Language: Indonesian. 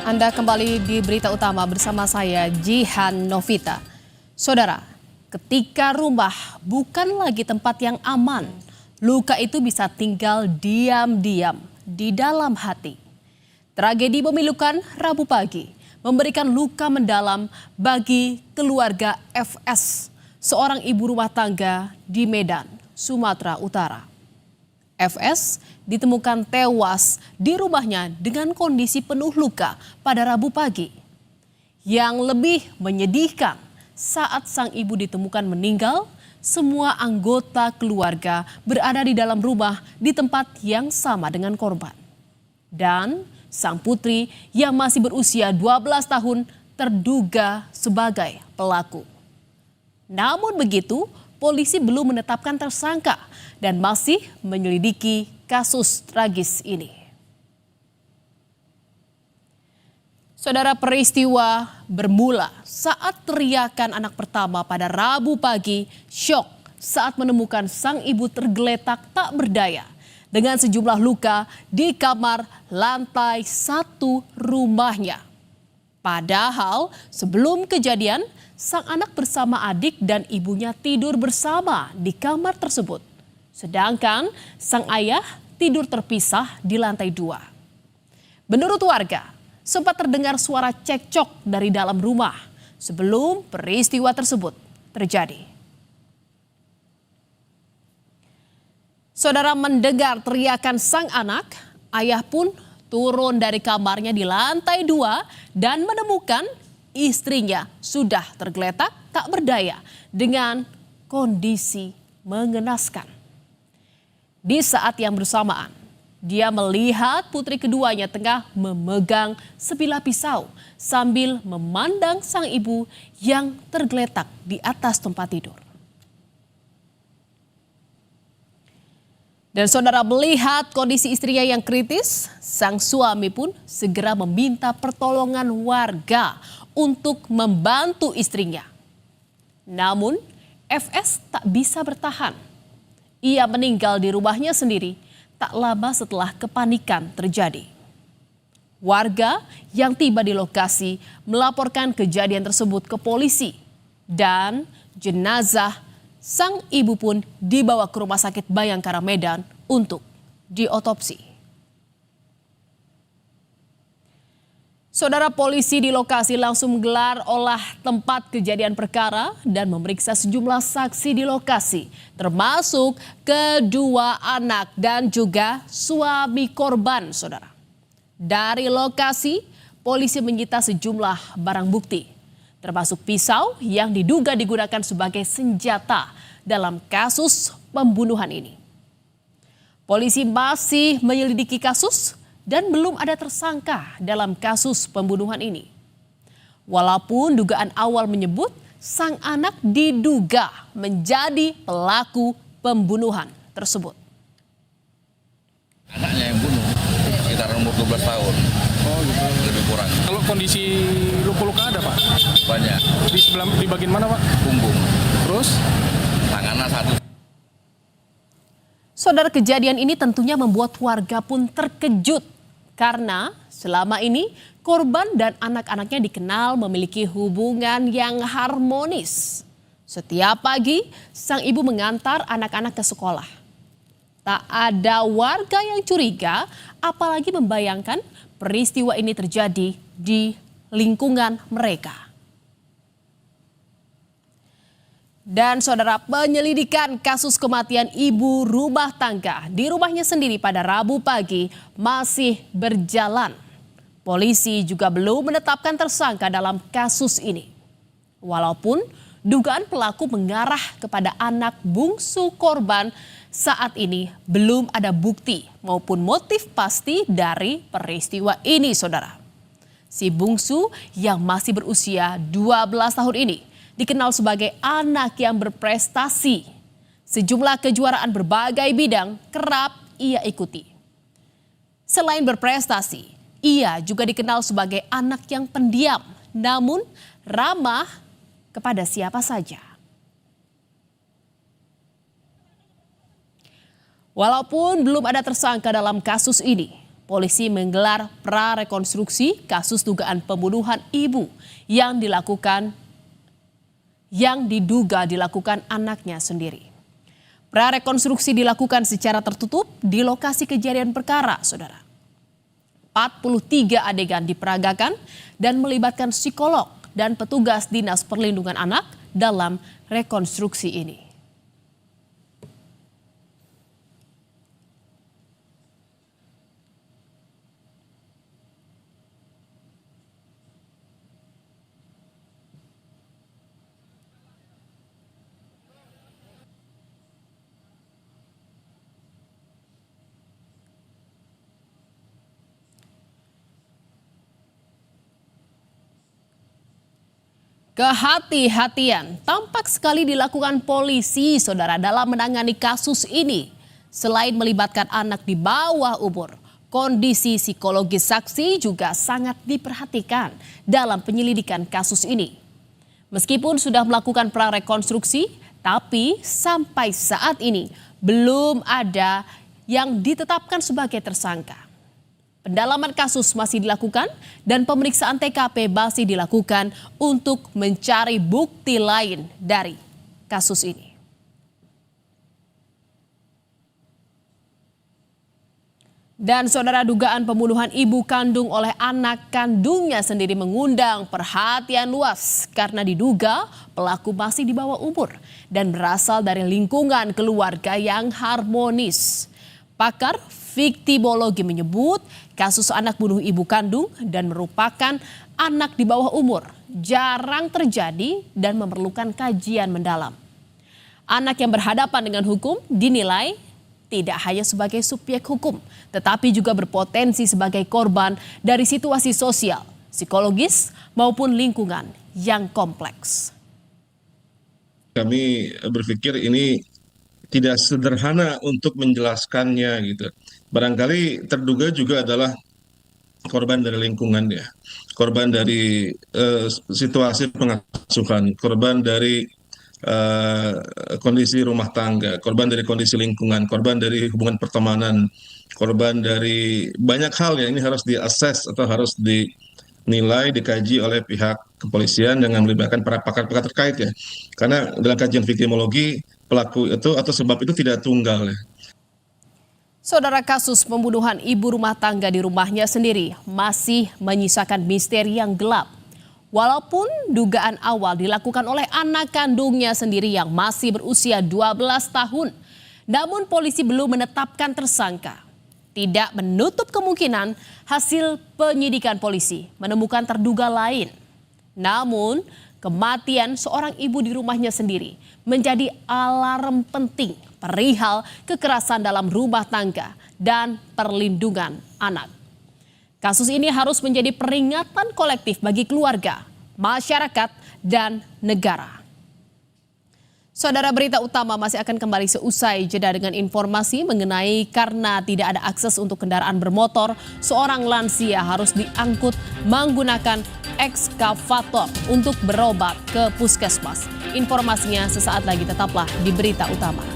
Anda kembali di Berita Utama bersama saya Jihan Novita. Saudara, ketika rumah bukan lagi tempat yang aman, luka itu bisa tinggal diam-diam di dalam hati. Tragedi memilukan Rabu pagi memberikan luka mendalam bagi keluarga FS, seorang ibu rumah tangga di Medan, Sumatera Utara. FS ditemukan tewas di rumahnya dengan kondisi penuh luka pada Rabu pagi. Yang lebih menyedihkan, saat sang ibu ditemukan meninggal, semua anggota keluarga berada di dalam rumah di tempat yang sama dengan korban. Dan sang putri yang masih berusia 12 tahun terduga sebagai pelaku. Namun begitu, polisi belum menetapkan tersangka dan masih menyelidiki kasus tragis ini. Saudara, peristiwa bermula saat teriakan anak pertama pada Rabu pagi syok saat menemukan sang ibu tergeletak tak berdaya dengan sejumlah luka di kamar lantai 1 rumahnya. Padahal sebelum kejadian, sang anak bersama adik dan ibunya tidur bersama di kamar tersebut. Sedangkan sang ayah tidur terpisah di lantai 2. Menurut warga, sempat terdengar suara cekcok dari dalam rumah sebelum peristiwa tersebut terjadi. Saudara, mendengar teriakan sang anak, ayah pun turun dari kamarnya di lantai 2 dan menemukan istrinya sudah tergeletak tak berdaya dengan kondisi mengenaskan. Di saat yang bersamaan, dia melihat putri keduanya tengah memegang sebilah pisau sambil memandang sang ibu yang tergeletak di atas tempat tidur. Dan saudara, melihat kondisi istrinya yang kritis, sang suami pun segera meminta pertolongan warga untuk membantu istrinya. Namun, FS tak bisa bertahan. Ia meninggal di rumahnya sendiri tak lama setelah kepanikan terjadi. Warga yang tiba di lokasi melaporkan kejadian tersebut ke polisi dan jenazah sang ibu pun dibawa ke Rumah Sakit Bayangkara Medan untuk diotopsi. Saudara, polisi di lokasi langsung menggelar olah tempat kejadian perkara dan memeriksa sejumlah saksi di lokasi, termasuk kedua anak dan juga suami korban, saudara. Dari lokasi, polisi menyita sejumlah barang bukti, termasuk pisau yang diduga digunakan sebagai senjata dalam kasus pembunuhan ini. Polisi masih menyelidiki kasus dan belum ada tersangka dalam kasus pembunuhan ini. Walaupun dugaan awal menyebut sang anak diduga menjadi pelaku pembunuhan tersebut. Anaknya yang bunuh, sekitar umur 12 tahun. Oh gitu. Lebih kurang. Kalau kondisi luka-luka ada Pak? Banyak. Di bagian mana Pak? Punggung. Terus? Tangannya satu. Saudara, kejadian ini tentunya membuat warga pun terkejut. Karena selama ini korban dan anak-anaknya dikenal memiliki hubungan yang harmonis. Setiap pagi sang ibu mengantar anak-anak ke sekolah. Tak ada warga yang curiga, apalagi membayangkan peristiwa ini terjadi di lingkungan mereka. Dan saudara, penyelidikan kasus kematian ibu rumah tangga di rumahnya sendiri pada Rabu pagi masih berjalan. Polisi juga belum menetapkan tersangka dalam kasus ini. Walaupun dugaan pelaku mengarah kepada anak bungsu korban, saat ini belum ada bukti maupun motif pasti dari peristiwa ini, saudara. Si bungsu yang masih berusia 12 tahun ini dikenal sebagai anak yang berprestasi. Sejumlah kejuaraan berbagai bidang kerap ia ikuti. Selain berprestasi, ia juga dikenal sebagai anak yang pendiam, namun ramah kepada siapa saja. Walaupun belum ada tersangka dalam kasus ini, polisi menggelar prarekonstruksi kasus dugaan pembunuhan ibu yang diduga dilakukan anaknya sendiri. Prarekonstruksi dilakukan secara tertutup di lokasi kejadian perkara, saudara. 43 adegan diperagakan dan melibatkan psikolog dan petugas Dinas Perlindungan Anak dalam rekonstruksi ini. Kehati-hatian tampak sekali dilakukan polisi, saudara, dalam menangani kasus ini. Selain melibatkan anak di bawah umur, kondisi psikologis saksi juga sangat diperhatikan dalam penyelidikan kasus ini. Meskipun sudah melakukan prarekonstruksi, tapi sampai saat ini belum ada yang ditetapkan sebagai tersangka. Pendalaman kasus masih dilakukan dan pemeriksaan TKP masih dilakukan untuk mencari bukti lain dari kasus ini. Dan saudara, dugaan pembunuhan ibu kandung oleh anak kandungnya sendiri mengundang perhatian luas karena diduga pelaku masih di bawah umur dan berasal dari lingkungan keluarga yang harmonis. Pakar viktimologi menyebut kasus anak bunuh ibu kandung dan merupakan anak di bawah umur jarang terjadi dan memerlukan kajian mendalam. Anak yang berhadapan dengan hukum dinilai tidak hanya sebagai subjek hukum, tetapi juga berpotensi sebagai korban dari situasi sosial, psikologis maupun lingkungan yang kompleks. Kami berpikir ini tidak sederhana untuk menjelaskannya gitu. Barangkali terduga juga adalah korban dari lingkungan ya, korban dari situasi pengasuhan, korban dari kondisi rumah tangga, korban dari kondisi lingkungan, korban dari hubungan pertemanan, korban dari banyak hal ya. Ini harus diakses atau harus dinilai, dikaji oleh pihak kepolisian dengan melibatkan para pakar-pakar terkait ya. Karena dalam kajian viktimologi pelaku itu atau sebab itu tidak tunggal ya. Saudara, kasus pembunuhan ibu rumah tangga di rumahnya sendiri masih menyisakan misteri yang gelap. Walaupun dugaan awal dilakukan oleh anak kandungnya sendiri yang masih berusia 12 tahun, namun polisi belum menetapkan tersangka. Tidak menutup kemungkinan hasil penyidikan polisi menemukan terduga lain. Namun, kematian seorang ibu di rumahnya sendiri menjadi alarm penting perihal kekerasan dalam rumah tangga dan perlindungan anak. Kasus ini harus menjadi peringatan kolektif bagi keluarga, masyarakat, dan negara. Saudara, berita utama masih akan kembali seusai jeda dengan informasi mengenai karena tidak ada akses untuk kendaraan bermotor, seorang lansia harus diangkut menggunakan ekskavator untuk berobat ke puskesmas. Informasinya sesaat lagi, tetaplah di berita utama.